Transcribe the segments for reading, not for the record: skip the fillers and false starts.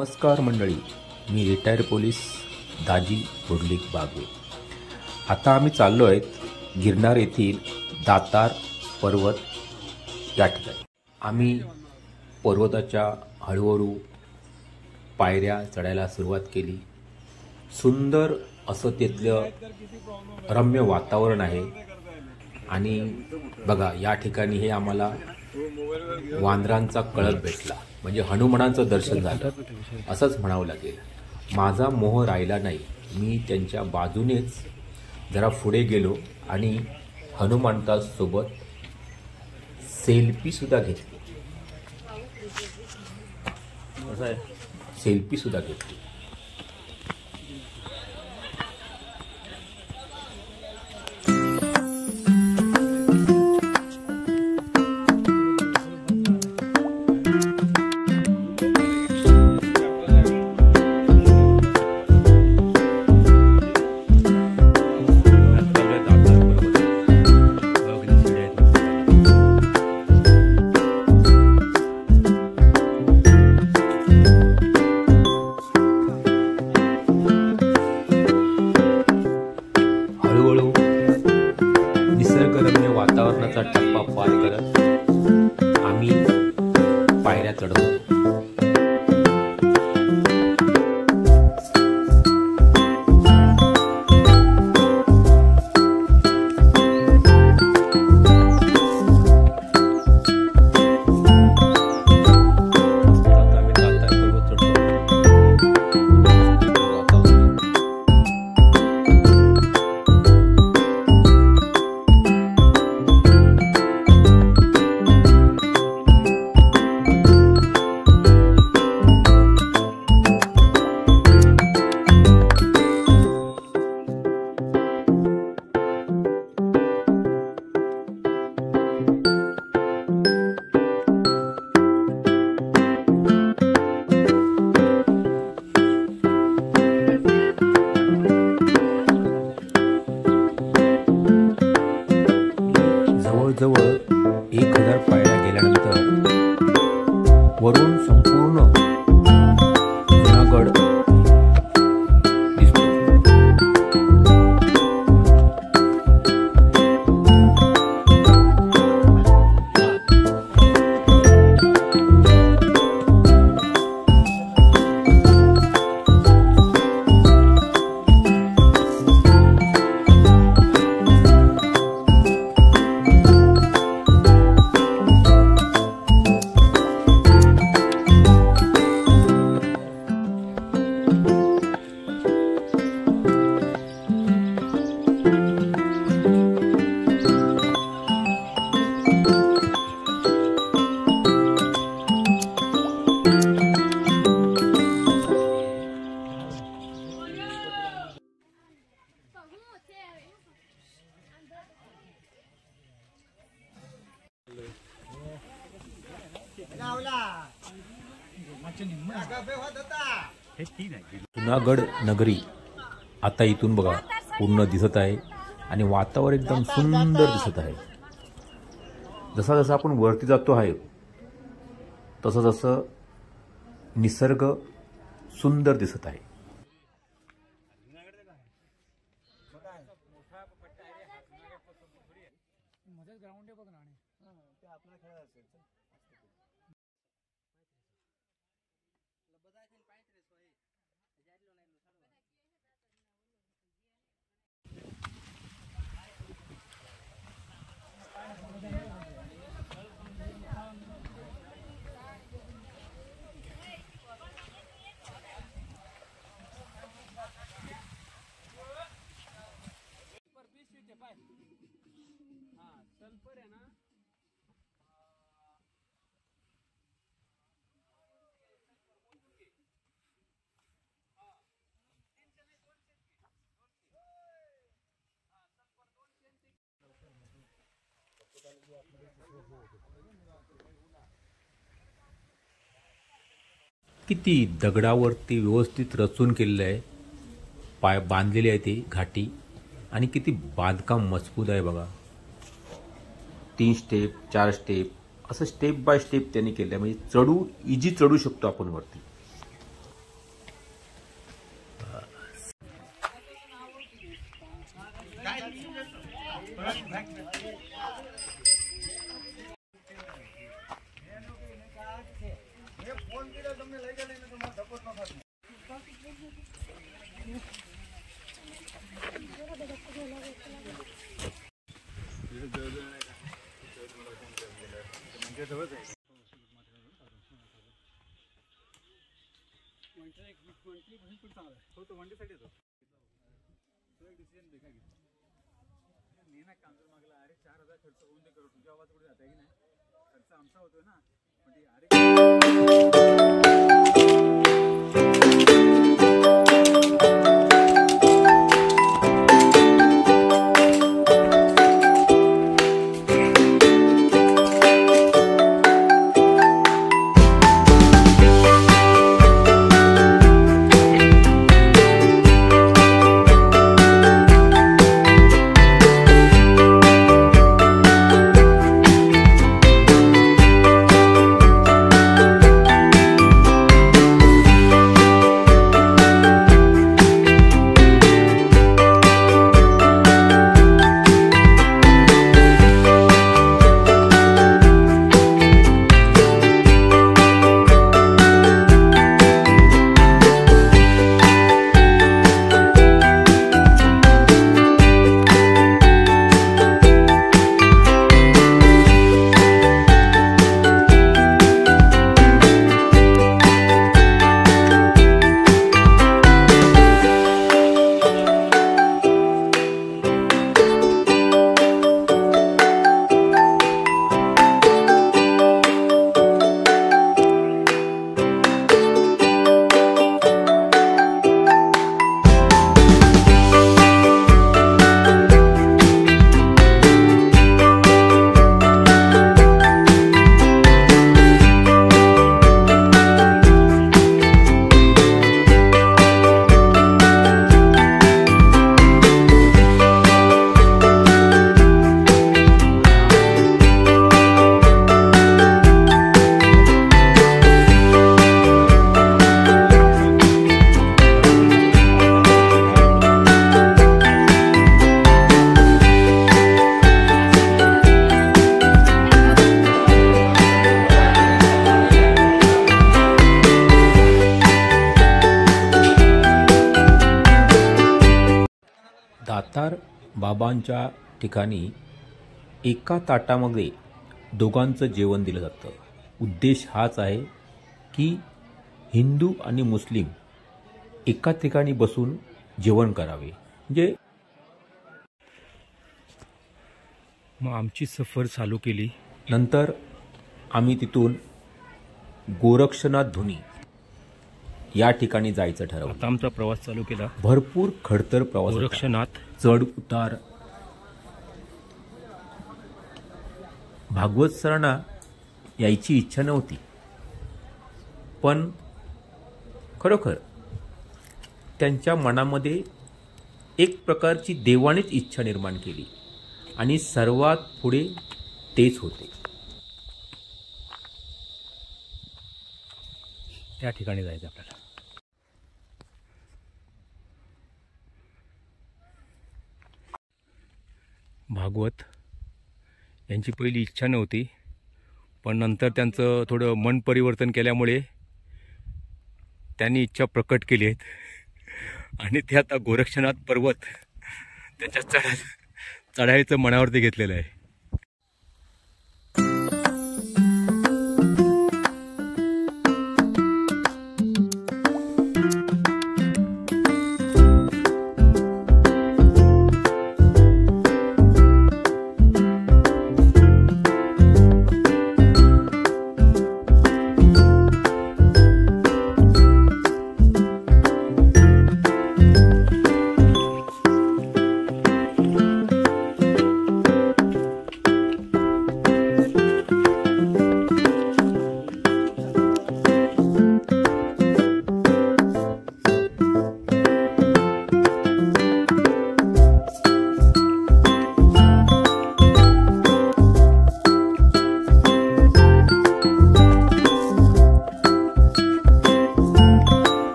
नमस्कार मंडळी, मी retire police दाजी बुडलिक बागवे. आता आम्ही चाललो आहेत गिरनार येथील दातार पर्वत या ठिकाणी. आम्ही पर्वताच्या हळूहळू पायऱ्या चढायला सुरुवात केली. सुंदर असं तिथलं रम्य वातावरण आहे. आणि बघा, या ठिकाणी हे आम्हाला वानरांचा कळप भेटला, म्हणजे हनुमानाचं दर्शन झालं असंच म्हणावं लागेल. माझा मोह राहिला नाही. मी त्यांच्या बाजूनेच जरा पुढे गेलो आणि हनुमंतासोबत सेल्फीसुद्धा घेतली. सेल्फीसुद्धा घेतली. निसर्गरम्य वातावरणाचा टप्पा पार करत आम्ही पायऱ्या चढतो. जवळ 1000 पायऱ्या गेल्यानंतर वरून संपूर्ण जुनागड दिसतो. जुनागड नगरी आता इथून बघा पूर्ण दिसत आहे आणि वातावरण एकदम सुंदर दिसत आहे. जसा जसा आपण वरती जातो आहे तसं जसं निसर्ग सुंदर दिसत आहे. किती दगडावरती व्यवस्थित रचून केलेलं आहे, पाय बांधलेली आहे ती घाटी, आणि किती बांधकाम मजबूत आहे बघा. 3 स्टेप 4 स्टेप असं स्टेप बाय स्टेप त्यांनी केलं आहे, म्हणजे इजी चढू शकतो आपण वरती. हो तो वंडीसाठी येतो तो एक डिसिजन बेकार घेतला मी ना काम मागला अरे 4000 खर्च होऊन ते करू तुझ्या आवाज कुठे जाता की नाही खर्च आमचा होतोय ना म्हणजे दातार बाबांच्या ठिकाणी एका ताटामध्ये दोघांचं जेवण दिलं जातं. उद्देश हाच आहे की हिंदू आणि मुस्लिम एका ठिकाणी बसून जेवण करावे. म्हणजे मग आमची सफर चालू केली. नंतर आम्ही तिथून गोरक्षनाथ धुनी या ठिकाणी जायचं ठरवलं. आता आमचा प्रवास चालू केला. भरपूर खडतर प्रवास, गोरक्षनाथ, चढ उतार. भागवत सरांना यायची इच्छा नव्हती, पण खरोखर त्यांच्या मनामध्ये एक प्रकारची देवानेच इच्छा निर्माण केली आणि सर्वात पुढे तेच होते. त्या ठिकाणी जायचं आपल्याला. भागवत यांची पहिली इच्छा नव्हती, पण नंतर त्यांचं थोडं मन परिवर्तन केल्यामुळे त्यांनी इच्छा प्रकट केली आहेत आणि ते आता गोरक्षनाथ पर्वत त्याच्या चढायचं मनावरती घेतलेलं आहे.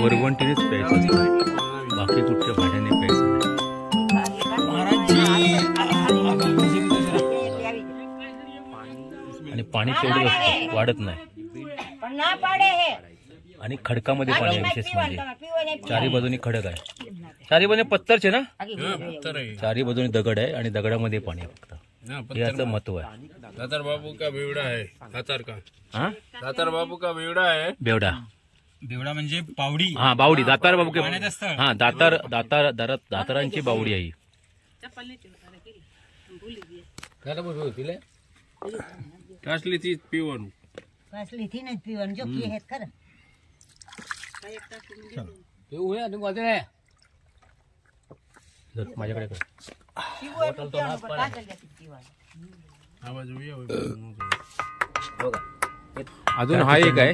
वरवंटीनेच प्यायचं असतं, बाकी कुठच्या भाड्याने प्यायचं नाही. आणि पाणी तेवढं असतं, वाढत नाही. आणि खडकामध्ये पाणी आहे, विशेष म्हणजे चारी बाजूनी खडक आहे. चारी बाजूने पत्थरचे ना, चारी बाजूने दगड आहे आणि दगडामध्ये पाणी आहे फक्त. याचं महत्व आहे. दातार बाबू का बेवडा है. दातार का हा दातार बाबू का बेवडा है. बेवडा बेवडा म्हणजे बावडी. हा बावडी, दातार बाबू पाण्यात असतं. हा दातारांची बावडी आहे. कासली ती पिवण कसली थी नाही पिवण जो की आहेत खरं माझ्याकडे कर. आवाज येऊ. अजून हा एक आहे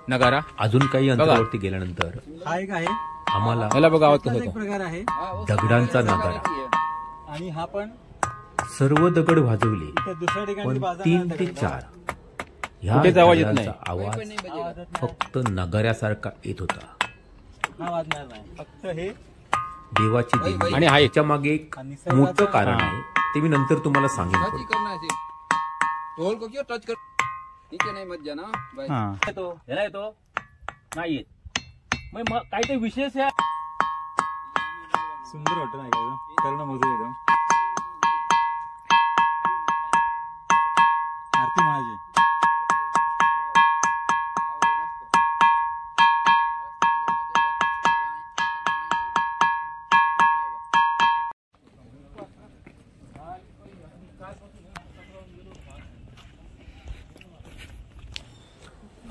नगारा. अजून काही अंतरावरती गेल्यानंतर हा एक आहे, आम्हाला याला बघा आवाज कसा एक येतो. प्रकार आहे. दगडांचा नगारा, आणि हा पण सर्व दगड वाजवले, इथे दुसऱ्या ठिकाणी पण बाजार 3 ते 4 ह्या कुठेच आवाज येत नाही. दगडांचा आवाज फक्त नगाऱ्यासारखा येत होता. हा वाजणार नाही, फक्त हे देवाची देणगी. आणि हा एक याच्या मागे एक मोठं कारण आहे, ते मी नंतर तुम्हाला सांगेन. ढोल को क्यों टच कर. नीचे नहीं मत जाना भाई. येतो, ह्याला येतो नाही येत. मग काहीतरी विशेष आहे. सुंदर वाटत नाही का कर्ण मोजू एकदम. आरती म्हणायची.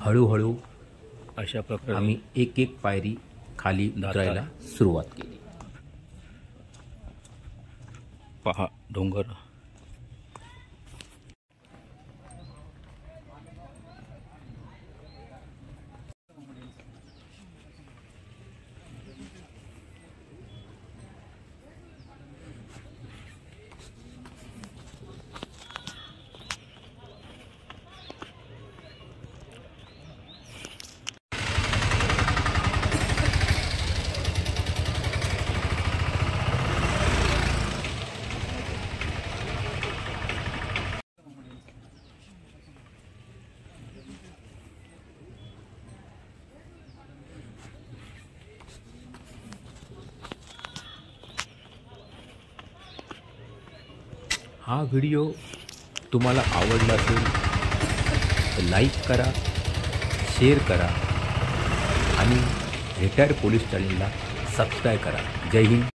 हळूहळू अशा प्रकारे आम्ही एक एक पायरी खाली उतरायला सुरुवात केली. पहा डोंगर. हा व्हिडिओ तुम्हाला आवडला असेल तर लाईक करा, शेअर करा आणि रिटायर्ड पोलीस चॅनलला सबस्क्राईब करा. जय हिंद.